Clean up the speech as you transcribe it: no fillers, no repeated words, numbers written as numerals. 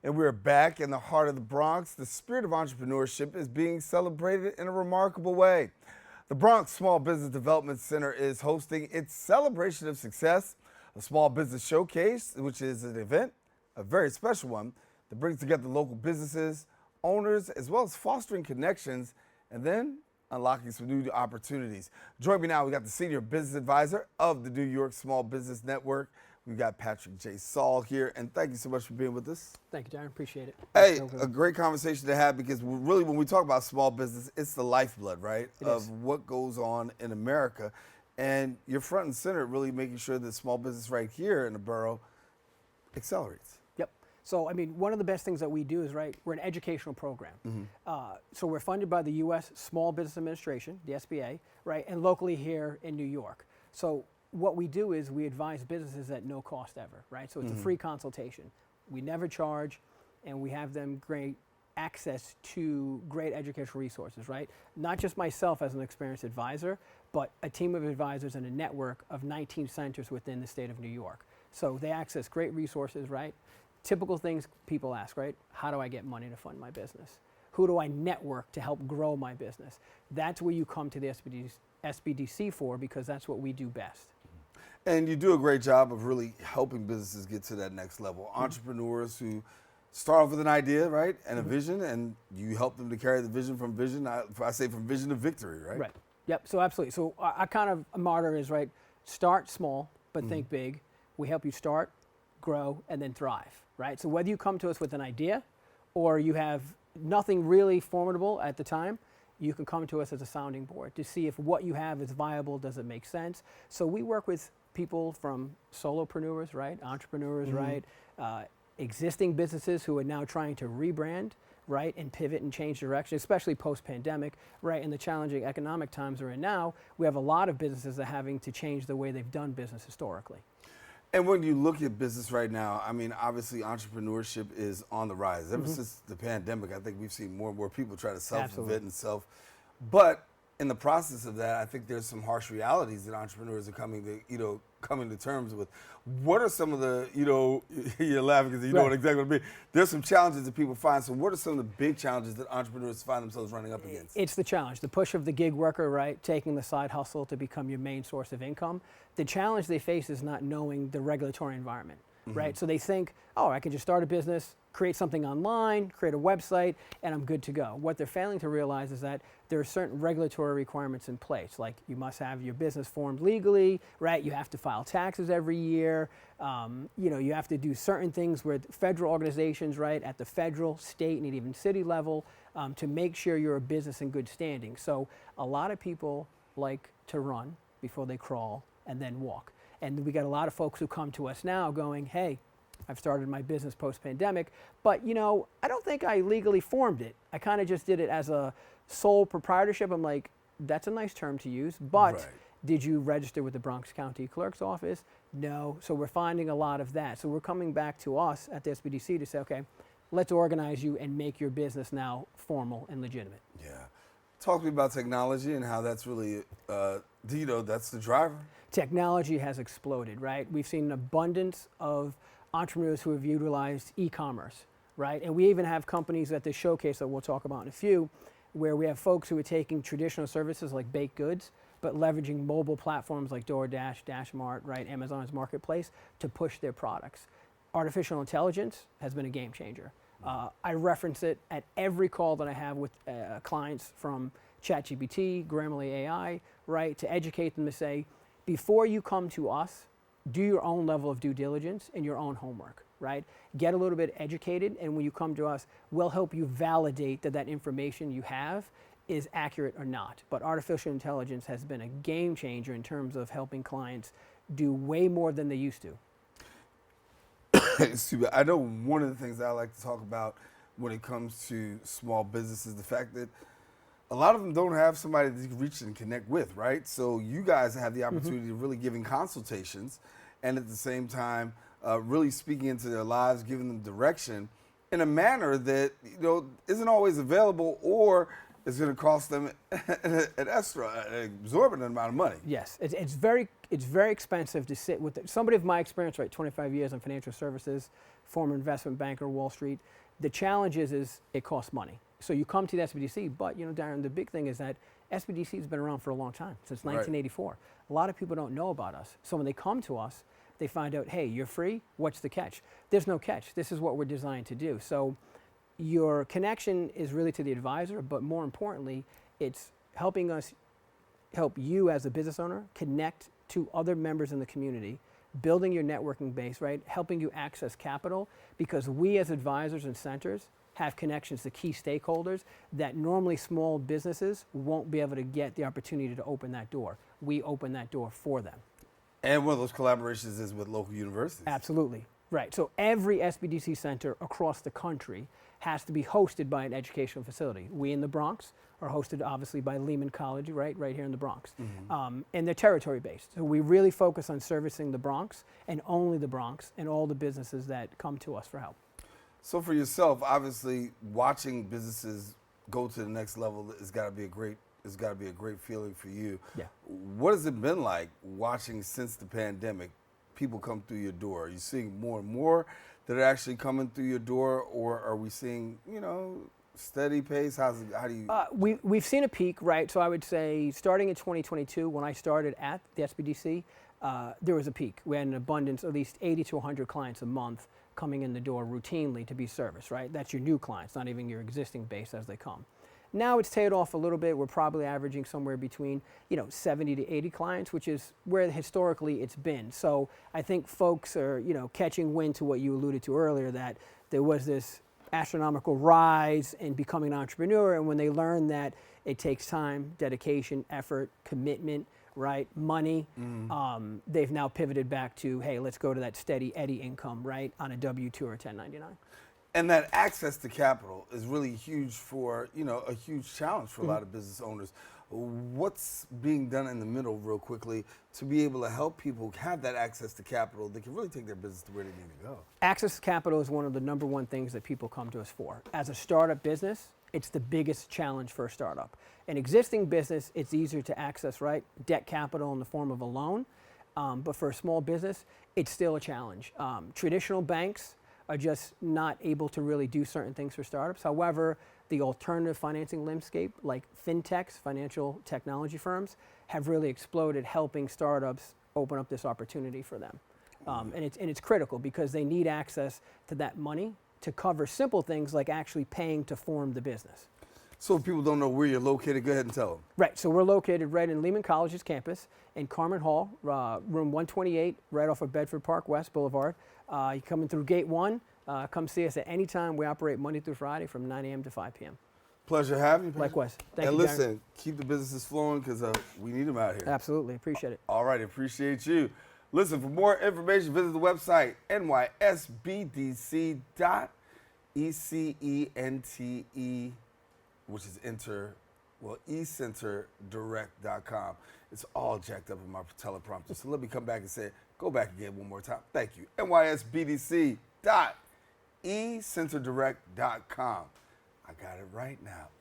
And we're back in the heart of the Bronx. The spirit of entrepreneurship is being celebrated in a remarkable way. The Bronx Small Business Development Center is hosting its Celebration of Success, a small business showcase, which is an event, a very special one, that brings together local businesses, owners, as well as fostering connections, and then unlocking some new opportunities. Join me now, we got the Senior Business Advisor of the New York Small Business Network. We've got Patrick J. Saul here, and thank you so much for being with us. Thank you, Darren. Appreciate it. Hey, a great conversation to have because really when we talk about small business, it's the lifeblood, right, of what goes on in America. And you're front and center really making sure that small business right here in the borough accelerates. Yep. So, I mean, one of the best things that we do is, right, we're an educational program. So we're funded by the U.S. Small Business Administration, the SBA, right, and locally here in New York. So what we do is we advise businesses at no cost ever, right? So it's a free consultation. We never charge, and we have them great access to great educational resources, right? Not just myself as an experienced advisor, but a team of advisors and a network of 19 centers within the state of New York. So they access great resources, right? Typical things people ask, right? How do I get money to fund my business? Who do I network to help grow my business? That's where you come to the SBDC for, because that's what we do best. And you do a great job of really helping businesses get to that next level. Entrepreneurs who start off with an idea, right, and a vision, and you help them to carry the vision from vision, I say from vision to victory, right? Right. Yep, so absolutely. So I kind of, a motto is, right, start small, but think big. We help you start, grow, and then thrive, right? So whether you come to us with an idea or you have nothing really formidable at the time, you can come to us as a sounding board to see if what you have is viable, does it make sense? So we work with people from solopreneurs, right, entrepreneurs, right, existing businesses who are now trying to rebrand, right, and pivot and change direction, especially post-pandemic, right, in the challenging economic times we're in now. We have a lot of businesses that are having to change the way they've done business historically. And when you look at business right now, I mean, obviously entrepreneurship is on the rise. Ever since the pandemic, I think we've seen more and more people try to self-invent and but in the process of that, I think there's some harsh realities that entrepreneurs are coming to terms with. What are some of the, you're laughing because you know what exactly what I mean. There's some challenges that people find. So what are some of the big challenges that entrepreneurs find themselves running up against? It's the challenge, the push of the gig worker, right, taking the side hustle to become your main source of income. The challenge they face is not knowing the regulatory environment, right? So they think, oh, I can just start a business, create something online, create a website, and I'm good to go. What they're failing to realize is that there are certain regulatory requirements in place, like you must have your business formed legally, right? You have to file taxes every year. You have to do certain things with federal organizations, right, at the federal, state, and even city level to make sure you're a business in good standing. So a lot of people like to run before they crawl and then walk. And we got a lot of folks who come to us now going, hey, I've started my business post-pandemic, but I don't think I legally formed it. I kind of just did it as a sole proprietorship. I'm like, that's a nice term to use, but did you register with the Bronx County Clerk's Office? No. So we're finding a lot of that. So we're coming back to us at the SBDC to say, okay, let's organize you and make your business now formal and legitimate. Yeah. Talk to me about technology and how that's really, that's the driver. Technology has exploded, right? We've seen an abundance of entrepreneurs who have utilized e-commerce, right? And we even have companies at this showcase that we'll talk about in a few, where we have folks who are taking traditional services like baked goods, but leveraging mobile platforms like DoorDash, DashMart, right, Amazon's marketplace to push their products. Artificial intelligence has been a game changer. I reference it at every call that I have with clients, from ChatGPT, Grammarly AI, right, to educate them to say, before you come to us, do your own level of due diligence and your own homework, right? Get a little bit educated, and when you come to us, we'll help you validate that information you have is accurate or not. But artificial intelligence has been a game changer in terms of helping clients do way more than they used to. I know one of the things that I like to talk about when it comes to small businesses, the fact that a lot of them don't have somebody that you can reach and connect with, right? So you guys have the opportunity of really giving consultations and at the same time really speaking into their lives, giving them direction in a manner that isn't always available or is going to cost them an exorbitant amount of money. Yes, it's very expensive to sit with somebody of my experience, right? 25 years in financial services, former investment banker, Wall Street. The challenge is it costs money. So you come to the SBDC, but Darren, the big thing is that SBDC has been around for a long time, since 1984. A lot of people don't know about us. So when they come to us, they find out, hey, you're free, what's the catch? There's no catch. This is what we're designed to do. So your connection is really to the advisor, but more importantly, it's helping us help you as a business owner connect to other members in the community, building your networking base, right? Helping you access capital, because we as advisors and centers have connections to key stakeholders that normally small businesses won't be able to get the opportunity to open that door. We open that door for them. And one of those collaborations is with local universities. Absolutely, right. So every SBDC center across the country has to be hosted by an educational facility. We in the Bronx are hosted obviously by Lehman College, right here in the Bronx. And they're territory based. So we really focus on servicing the Bronx and only the Bronx and all the businesses that come to us for help. So for yourself, obviously watching businesses go to the next level has got to be a great feeling for you. Yeah. What has it been like watching since the pandemic people come through your door? Are you seeing more and more that are actually coming through your door, or are we seeing, steady pace? How do you? We've seen a peak, right? So I would say starting in 2022, when I started at the SBDC, there was a peak. We had an abundance, at least 80 to 100 clients a month coming in the door routinely to be serviced, right? That's your new clients, not even your existing base as they come. Now it's tailed off a little bit. We're probably averaging somewhere between 70 to 80 clients, which is where historically it's been. So I think folks are catching wind to what you alluded to earlier, that there was this astronomical rise in becoming an entrepreneur, and when they learn that it takes time, dedication, effort, commitment, right, money, they've now pivoted back to, hey, let's go to that steady Eddie income, right, on a W-2 or 1099. And that access to capital is really huge for, a huge challenge for a lot of business owners. What's being done in the middle, real quickly, to be able to help people have that access to capital that can really take their business to where they need to go? Access to capital is one of the number one things that people come to us for. As a startup business, it's the biggest challenge for a startup. An existing business, it's easier to access, right? Debt capital in the form of a loan. But for a small business, it's still a challenge. Traditional banks are just not able to really do certain things for startups. However, the alternative financing landscape, like fintechs, financial technology firms, have really exploded, helping startups open up this opportunity for them. And it's critical because they need access to that money to cover simple things like actually paying to form the business. So if people don't know where you're located, go ahead and tell them. Right, so we're located right in Lehman College's campus in Carmen Hall, room 128, right off of Bedford Park West Boulevard. You come in through gate 1, come see us at any time. We operate Monday through Friday from 9 a.m. to 5 p.m. Pleasure having you. Likewise. Thank and you, listen, keep the businesses flowing because we need them out here. Absolutely, appreciate it. All right, appreciate you. Listen, for more information, visit the website, nysbdc.ecente, which is ecenterdirect.com. It's all jacked up in my teleprompter. So let me come back and say it. Go back again one more time. Thank you. nysbdc.eccenterdirect.com. I got it right now.